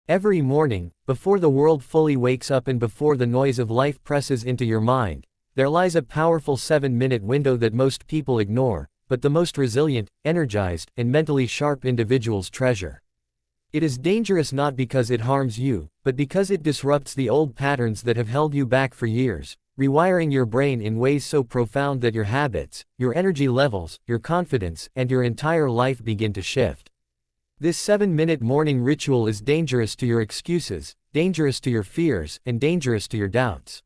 Every morning, before the world fully wakes up and before the noise of life presses into your mind, there lies a powerful 7-minute window that most people ignore, but the most resilient, energized, and mentally sharp individuals treasure. It is dangerous not because it harms you, but because it disrupts the old patterns that have held you back for years, rewiring your brain in ways so profound that your habits, your energy levels, your confidence, and your entire life begin to shift. This 7-minute morning ritual is dangerous to your excuses, dangerous to your fears, and dangerous to your doubts.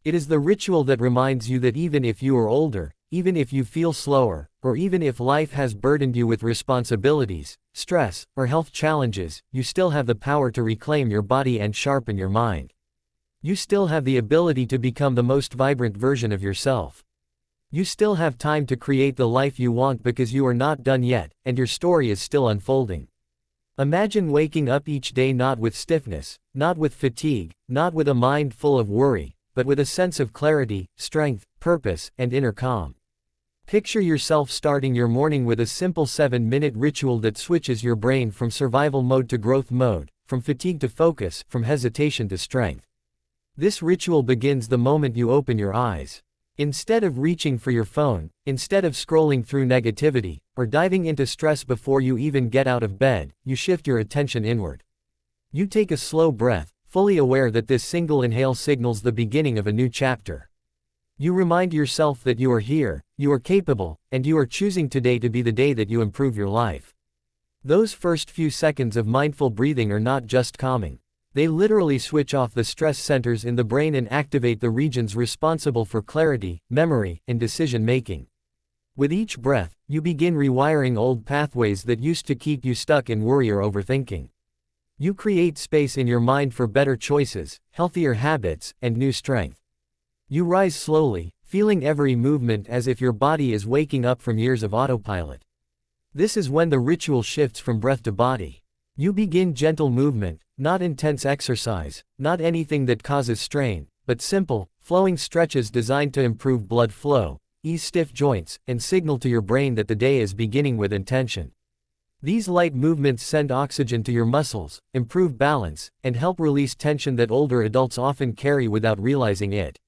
It is the ritual that reminds you that even if you are older, even if you feel slower, or even if life has burdened you with responsibilities, stress, or health challenges, you still have the power to reclaim your body and sharpen your mind. You still have the ability to become the most vibrant version of yourself. You still have time to create the life you want because you are not done yet, and your story is still unfolding. Imagine waking up each day not with stiffness, not with fatigue, not with a mind full of worry, but with a sense of clarity, strength, purpose, and inner calm. Picture yourself starting your morning with a simple 7-minute ritual that switches your brain from survival mode to growth mode, from fatigue to focus, from hesitation to strength. This ritual begins the moment you open your eyes. Instead of reaching for your phone, instead of scrolling through negativity, or diving into stress before you even get out of bed, you shift your attention inward. You take a slow breath, fully aware that this single inhale signals the beginning of a new chapter. You remind yourself that you are here, you are capable, and you are choosing today to be the day that you improve your life. Those first few seconds of mindful breathing are not just calming. They literally switch off the stress centers in the brain and activate the regions responsible for clarity, memory, and decision-making. With each breath, you begin rewiring old pathways that used to keep you stuck in worry or overthinking. You create space in your mind for better choices, healthier habits, and new strength. You rise slowly, feeling every movement as if your body is waking up from years of autopilot. This is when the ritual shifts from breath to body. You begin gentle movement, not intense exercise, not anything that causes strain, but simple, flowing stretches designed to improve blood flow, ease stiff joints, and signal to your brain that the day is beginning with intention. These light movements send oxygen to your muscles, improve balance, and help release tension that older adults often carry without realizing it.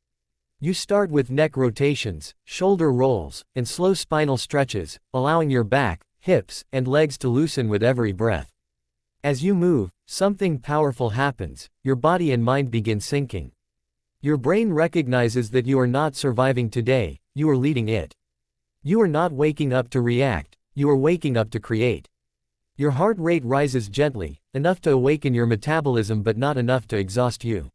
You start with neck rotations, shoulder rolls, and slow spinal stretches, allowing your back, hips, and legs to loosen with every breath. As you move, something powerful happens. Your body and mind begin syncing. Your brain recognizes that you are not surviving today, you are leading it. You are not waking up to react, you are waking up to create. Your heart rate rises gently, enough to awaken your metabolism but not enough to exhaust you.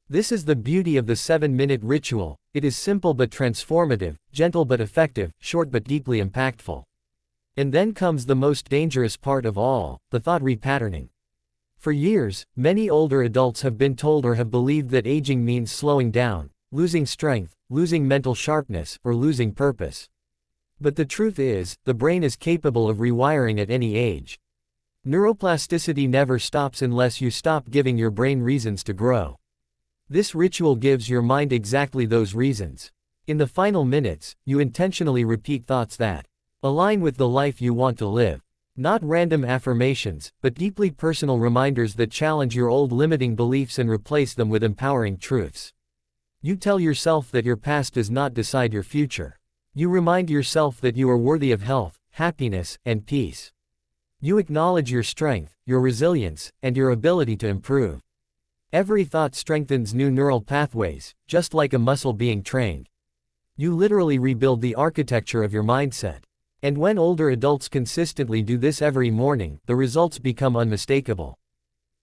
This is the beauty of the 7-minute ritual. It is simple but transformative, gentle but effective, short but deeply impactful. And then comes the most dangerous part of all, the thought repatterning. For years, many older adults have been told or have believed that aging means slowing down, losing strength, losing mental sharpness, or losing purpose. But the truth is, the brain is capable of rewiring at any age. Neuroplasticity never stops unless you stop giving your brain reasons to grow. This ritual gives your mind exactly those reasons. In the final minutes, you intentionally repeat thoughts that align with the life you want to live. Not random affirmations, but deeply personal reminders that challenge your old limiting beliefs and replace them with empowering truths. You tell yourself that your past does not decide your future. You remind yourself that you are worthy of health, happiness, and peace. You acknowledge your strength, your resilience, and your ability to improve. Every thought strengthens new neural pathways, just like a muscle being trained. You literally rebuild the architecture of your mindset. And when older adults consistently do this every morning, the results become unmistakable.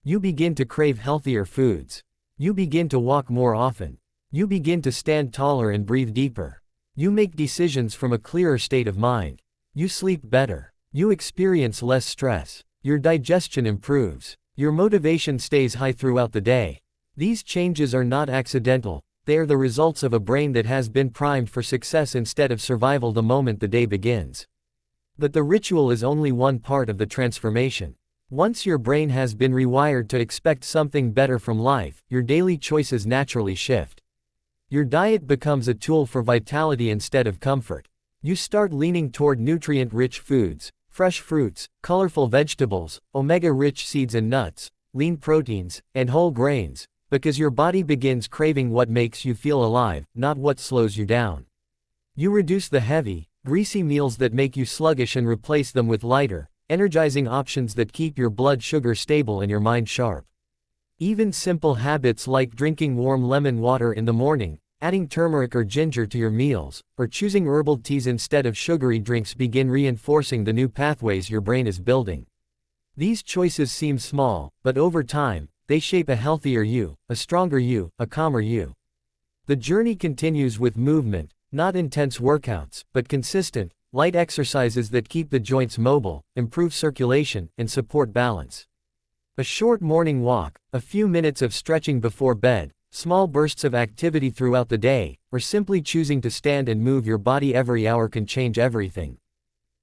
You begin to crave healthier foods. You begin to walk more often. You begin to stand taller and breathe deeper. You make decisions from a clearer state of mind. You sleep better. You experience less stress. Your digestion improves. Your motivation stays high throughout the day. These changes are not accidental. They are the results of a brain that has been primed for success instead of survival the moment the day begins. But the ritual is only one part of the transformation. Once your brain has been rewired to expect something better from life, your daily choices naturally shift. Your diet becomes a tool for vitality instead of comfort. You start leaning toward nutrient-rich foods, fresh fruits, colorful vegetables, omega-rich seeds and nuts, lean proteins, and whole grains, because your body begins craving what makes you feel alive, not what slows you down. You reduce the heavy, greasy meals that make you sluggish and replace them with lighter, energizing options that keep your blood sugar stable and your mind sharp. Even simple habits like drinking warm lemon water in the morning, adding turmeric or ginger to your meals, or choosing herbal teas instead of sugary drinks begin reinforcing the new pathways your brain is building. These choices seem small, but over time, they shape a healthier you, a stronger you, a calmer you. The journey continues with movement, not intense workouts, but consistent, light exercises that keep the joints mobile, improve circulation, and support balance. A short morning walk, a few minutes of stretching before bed, small bursts of activity throughout the day, or simply choosing to stand and move your body every hour can change everything.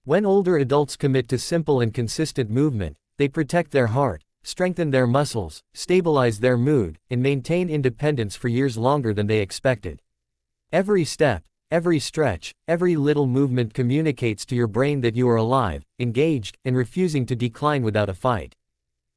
When older adults commit to simple and consistent movement, they protect their heart, strengthen their muscles, stabilize their mood, and maintain independence for years longer than they expected. Every step, every stretch, every little movement communicates to your brain that you are alive, engaged, and refusing to decline without a fight.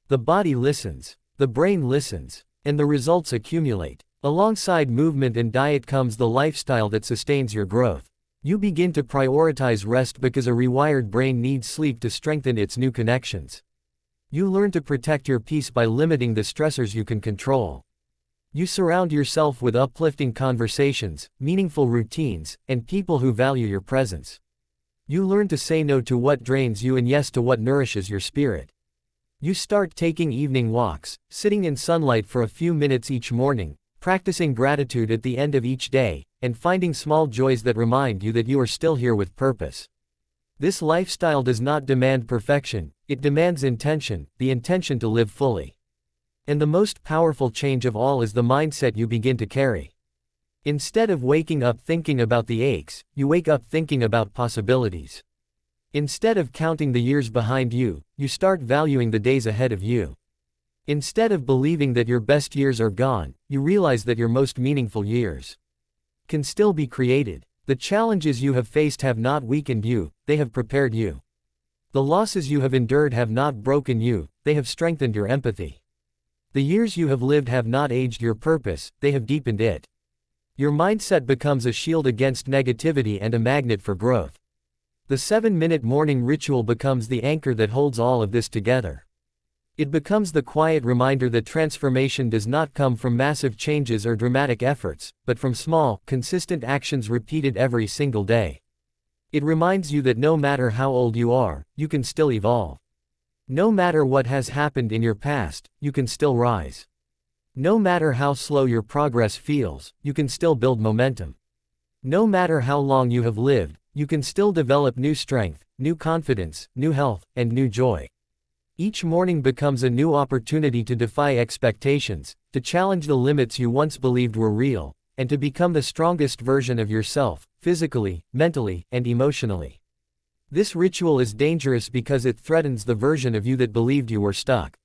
The body listens, the brain listens, and the results accumulate. Alongside movement and diet comes the lifestyle that sustains your growth. You begin to prioritize rest because a rewired brain needs sleep to strengthen its new connections. You learn to protect your peace by limiting the stressors you can control. You surround yourself with uplifting conversations, meaningful routines, and people who value your presence. You learn to say no to what drains you and yes to what nourishes your spirit. You start taking evening walks, sitting in sunlight for a few minutes each morning, practicing gratitude at the end of each day, and finding small joys that remind you that you are still here with purpose. This lifestyle does not demand perfection, it demands intention, the intention to live fully. And the most powerful change of all is the mindset you begin to carry. Instead of waking up thinking about the aches, you wake up thinking about possibilities. Instead of counting the years behind you, you start valuing the days ahead of you. Instead of believing that your best years are gone, you realize that your most meaningful years can still be created. The challenges you have faced have not weakened you, they have prepared you. The losses you have endured have not broken you, they have strengthened your empathy. The years you have lived have not aged your purpose, they have deepened it. Your mindset becomes a shield against negativity and a magnet for growth. The 7-minute morning ritual becomes the anchor that holds all of this together. It becomes the quiet reminder that transformation does not come from massive changes or dramatic efforts, but from small, consistent actions repeated every single day. It reminds you that no matter how old you are, you can still evolve. No matter what has happened in your past, you can still rise. No matter how slow your progress feels, you can still build momentum. No matter how long you have lived, you can still develop new strength, new confidence, new health, and new joy. Each morning becomes a new opportunity to defy expectations, to challenge the limits you once believed were real, and to become the strongest version of yourself, physically, mentally, and emotionally. This ritual is dangerous because it threatens the version of you that believed you were stuck.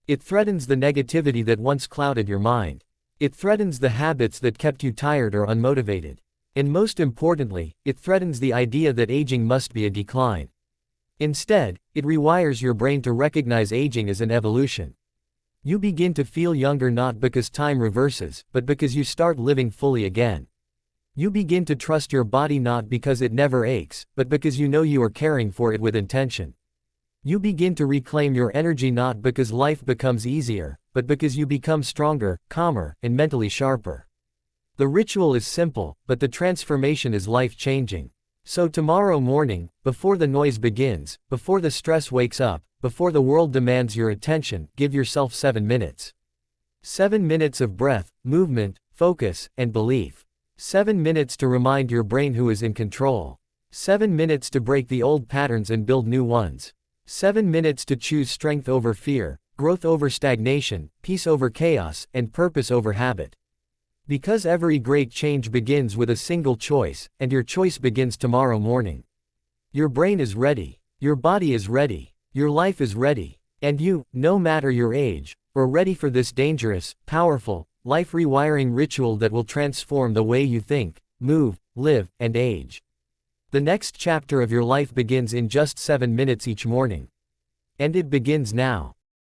It threatens the negativity that once clouded your mind. It threatens the habits that kept you tired or unmotivated. And most importantly, it threatens the idea that aging must be a decline. Instead, it rewires your brain to recognize aging as an evolution. You begin to feel younger not because time reverses, but because you start living fully again. You begin to trust your body not because it never aches, but because you know you are caring for it with intention. You begin to reclaim your energy not because life becomes easier, but because you become stronger, calmer, and mentally sharper. The ritual is simple, but the transformation is life-changing. So tomorrow morning, before the noise begins, before the stress wakes up, before the world demands your attention, give yourself 7 minutes. 7 minutes of breath, movement, focus, and belief. 7 minutes to remind your brain who is in control. 7 minutes to break the old patterns and build new ones. 7 minutes to choose strength over fear, growth over stagnation, peace over chaos, and purpose over habit. Because every great change begins with a single choice, and your choice begins tomorrow morning. Your brain is ready, your body is ready, your life is ready, and you, no matter your age, are ready for this dangerous, powerful, life-rewiring ritual that will transform the way you think, move, live, and age. The next chapter of your life begins in just 7 minutes each morning. And it begins now.